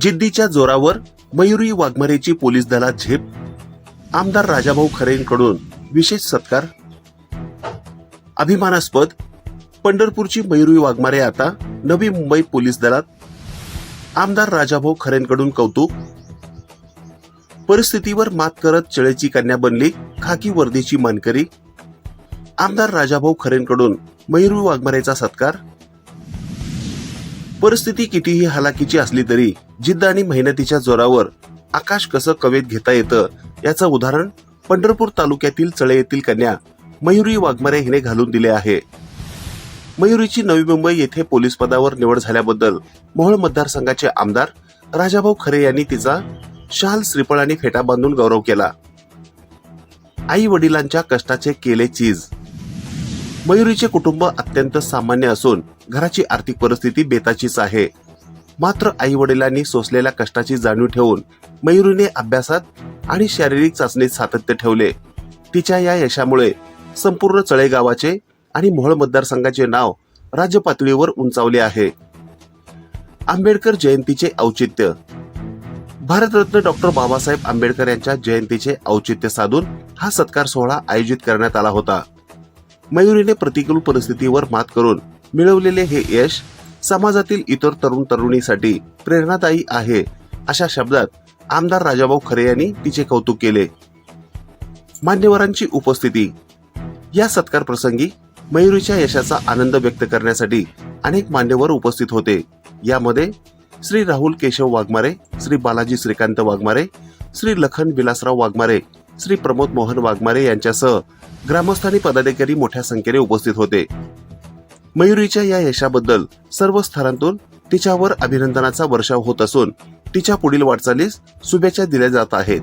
जिद्दीच्या जोरावर मयुरी वाघमारेची पोलीस दलात झेप, आमदार राजाभाऊ खरेंकडून विशेष सत्कार. अभिमानास्पद, पंढरपूरची मयुरी वाघमारे आता नवी मुंबई पोलीस दलात, आमदार राजाभाऊ खरेंकडून कौतुक. परिस्थितीवर मात करत चळेची कन्या बनली खाकी वर्दीची मानकरी, आमदार राजाभाऊ खरेंकडून मयुरी वाघमारेचा सत्कार. परिस्थिती कितीही हालाकीची असली तरी जिद्द आणि मेहनतीच्या जोरावर आकाश कसं कवेत घेता येतं याचं उदाहरण पंढरपूर तालुक्यातील चळे येथील कन्या मयुरी वाघमारे हिने घालून दिले आहे. मयुरीची नवी मुंबई येथे पोलीस पदावर निवड झाल्याबद्दल मोहोळ मतदारसंघाचे आमदार राजाभाऊ खरे यांनी तिचा शाल, श्रीफळ आणि फेटा बांधून गौरव केला. आई वडिलांच्या कष्टाचे केले चीज. मयुरीचे कुटुंब अत्यंत सामान्य असून घराची आर्थिक परिस्थिती बेताचीच आहे. मात्र आई वडिलांनी सोसलेल्या कष्टाची जाणीव ठेवून मयुरीने अभ्यासात आणि शारीरिक चाचणीत सातत्य ठेवले. तिच्या या यशामुळे संपूर्ण चळे गावाचे आणि मोहोळ मतदारसंघाचे नाव राज्य पातळीवर उंचावले आहे. आंबेडकर जयंतीचे औचित्य. भारतरत्न डॉक्टर बाबासाहेब आंबेडकर यांच्या जयंतीचे औचित्य साधून हा सत्कार सोहळा आयोजित करण्यात आला होता. मयुरीने प्रतिकूल परिस्थितीवर मात करून मिळवलेले हे यश समाजातील इतर तरुण तरुणीसाठी प्रेरणादायी आहे, अशा शब्दात आमदार राजाभाऊ खरे यांनी तिचे कौतुक केले. मान्यवरांची उपस्थिती. या सत्कार प्रसंगी मयुरीच्या यशाचा आनंद व्यक्त करण्यासाठी अनेक मान्यवर उपस्थित होते. यामध्ये श्री राहुल केशव वाघमारे, श्री बालाजी श्रीकांत वाघमारे, श्री लखन विलासराव वाघमारे, श्री प्रमोद मोहन वाघमारे यांच्यासह ग्रामस्थ आणि पदाधिकारी मोठ्या संख्येने उपस्थित होते. मयुरीच्या या यशाबद्दल सर्व स्तरांतून तिच्यावर अभिनंदनाचा वर्षाव होत असून तिच्या पुढील वाटचालीस शुभेच्छा दिल्या जात आहेत.